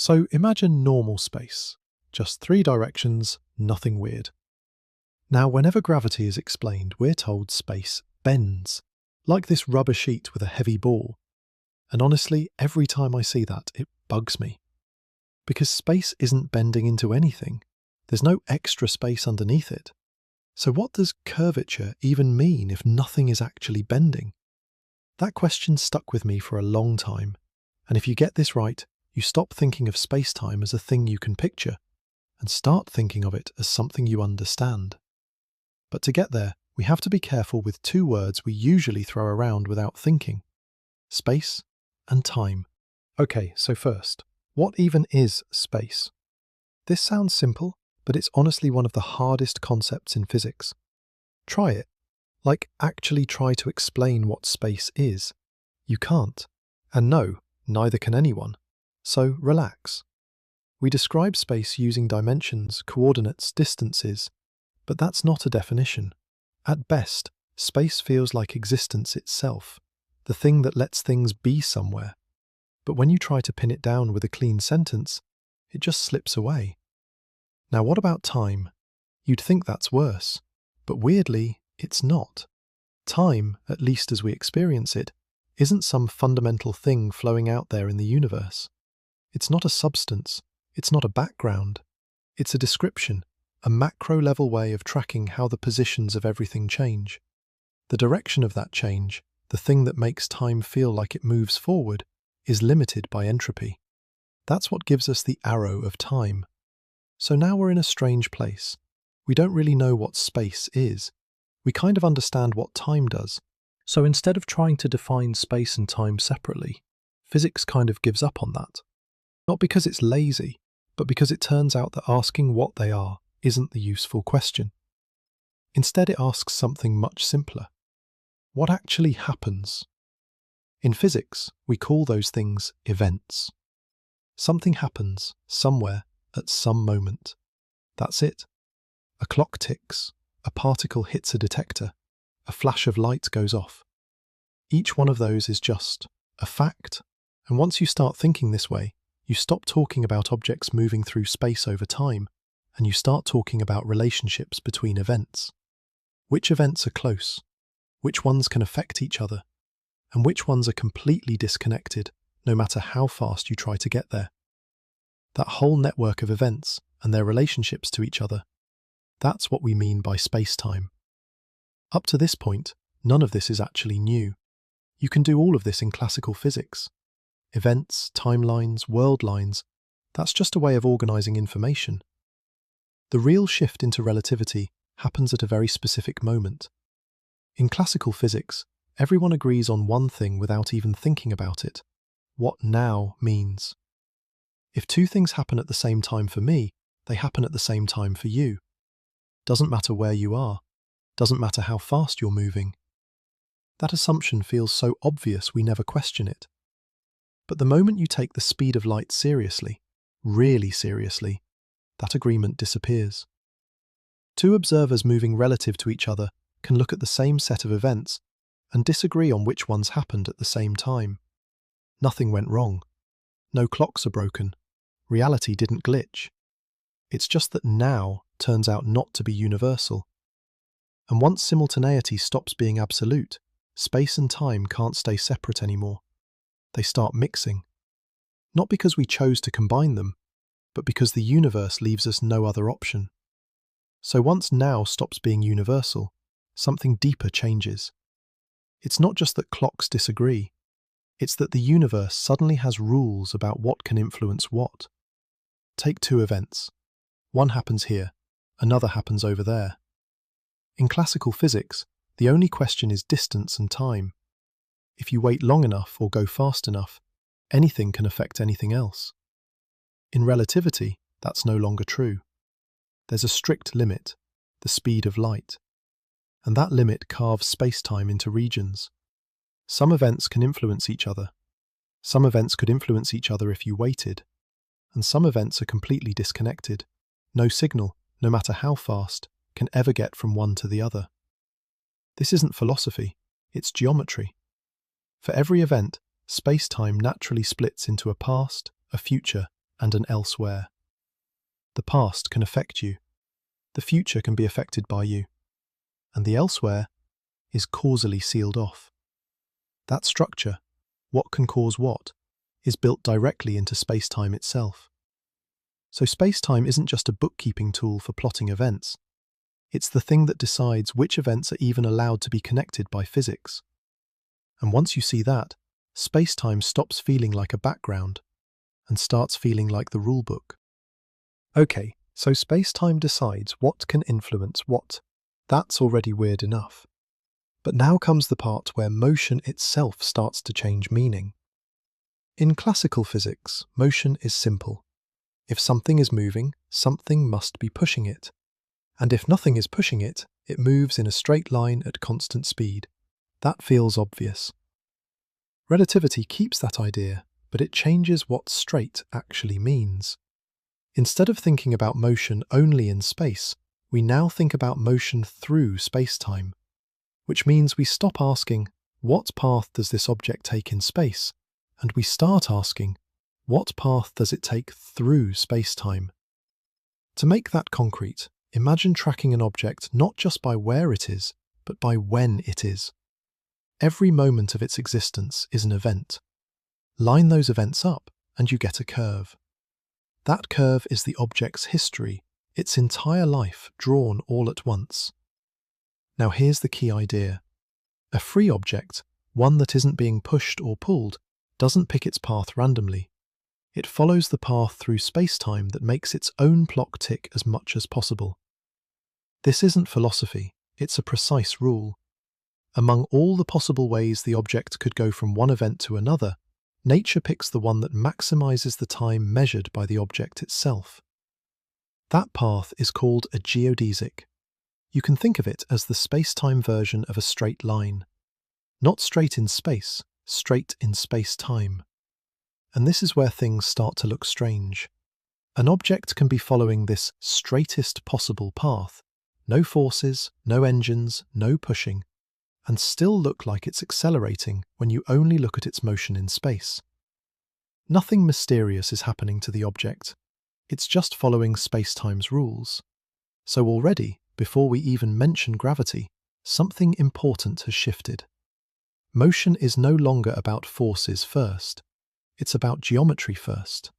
So imagine normal space, just three directions, nothing weird. Now, whenever gravity is explained, we're told space bends, like this rubber sheet with a heavy ball. And honestly, every time I see that, it bugs me. Because space isn't bending into anything. There's no extra space underneath it. So what does curvature even mean if nothing is actually bending? That question stuck with me for a long time. And if you get this right, you stop thinking of space-time as a thing you can picture and start thinking of it as something you understand. But to get there, we have to be careful with two words we usually throw around without thinking: space and time. Okay, so first, what even is space? This sounds simple, but it's honestly one of the hardest concepts in physics. Try it. Like, actually try to explain what space is. You can't. And no, neither can anyone. So relax. We describe space using dimensions, coordinates, distances, but that's not a definition. At best, space feels like existence itself, the thing that lets things be somewhere. But when you try to pin it down with a clean sentence, it just slips away. Now what about time? You'd think that's worse, but weirdly, it's not. Time, at least as we experience it, isn't some fundamental thing flowing out there in the universe. It's not a substance, it's not a background. It's a description, a macro-level way of tracking how the positions of everything change. The direction of that change, the thing that makes time feel like it moves forward, is limited by entropy. That's what gives us the arrow of time. So now we're in a strange place. We don't really know what space is. We kind of understand what time does. So instead of trying to define space and time separately, physics kind of gives up on that. Not because it's lazy, but because it turns out that asking what they are isn't the useful question. Instead, it asks something much simpler. What actually happens? In physics, we call those things events. Something happens somewhere at some moment. That's it. A clock ticks, a particle hits a detector, a flash of light goes off. Each one of those is just a fact. And once you start thinking this way, you stop talking about objects moving through space over time, and you start talking about relationships between events. Which events are close? Which ones can affect each other? And which ones are completely disconnected, no matter how fast you try to get there? That whole network of events and their relationships to each other, that's what we mean by space-time. Up to this point, none of this is actually new. You can do all of this in classical physics. Events, timelines, world lines, that's just a way of organizing information. The real shift into relativity happens at a very specific moment. In classical physics, everyone agrees on one thing without even thinking about it: what now means. If two things happen at the same time for me, they happen at the same time for you. Doesn't matter where you are, doesn't matter how fast you're moving. That assumption feels so obvious we never question it. But the moment you take the speed of light seriously, really seriously, that agreement disappears. Two observers moving relative to each other can look at the same set of events and disagree on which ones happened at the same time. Nothing went wrong. No clocks are broken. Reality didn't glitch. It's just that now turns out not to be universal. And once simultaneity stops being absolute, space and time can't stay separate anymore. They start mixing. Not because we chose to combine them, but because the universe leaves us no other option. So once now stops being universal, something deeper changes. It's not just that clocks disagree, it's that the universe suddenly has rules about what can influence what. Take two events. One happens here, another happens over there. In classical physics, the only question is distance and time. If you wait long enough or go fast enough, anything can affect anything else. In relativity, that's no longer true. There's a strict limit, the speed of light. And that limit carves space-time into regions. Some events can influence each other. Some events could influence each other if you waited. And some events are completely disconnected. No signal, no matter how fast, can ever get from one to the other. This isn't philosophy, it's geometry. For every event, space-time naturally splits into a past, a future, and an elsewhere. The past can affect you, the future can be affected by you, and the elsewhere is causally sealed off. That structure, what can cause what, is built directly into spacetime itself. So spacetime isn't just a bookkeeping tool for plotting events. It's the thing that decides which events are even allowed to be connected by physics. And once you see that, spacetime stops feeling like a background and starts feeling like the rulebook. Okay, so spacetime decides what can influence what. That's already weird enough. But now comes the part where motion itself starts to change meaning. In classical physics, motion is simple. If something is moving, something must be pushing it. And if nothing is pushing it, it moves in a straight line at constant speed. That feels obvious. Relativity keeps that idea, but it changes what straight actually means. Instead of thinking about motion only in space, we now think about motion through spacetime, which means we stop asking, what path does this object take in space? And we start asking, what path does it take through spacetime? To make that concrete, imagine tracking an object not just by where it is, but by when it is. Every moment of its existence is an event. Line those events up, and you get a curve. That curve is the object's history, its entire life drawn all at once. Now here's the key idea. A free object, one that isn't being pushed or pulled, doesn't pick its path randomly. It follows the path through spacetime that makes its own clock tick as much as possible. This isn't philosophy, it's a precise rule. Among all the possible ways the object could go from one event to another, nature picks the one that maximizes the time measured by the object itself. That path is called a geodesic. You can think of it as the spacetime version of a straight line. Not straight in space, straight in space-time. And this is where things start to look strange. An object can be following this straightest possible path, no forces, no engines, no pushing, and still look like it's accelerating when you only look at its motion in space. Nothing mysterious is happening to the object. It's just following spacetime's rules. So already, before we even mention gravity, something important has shifted. Motion is no longer about forces first. It's about geometry first.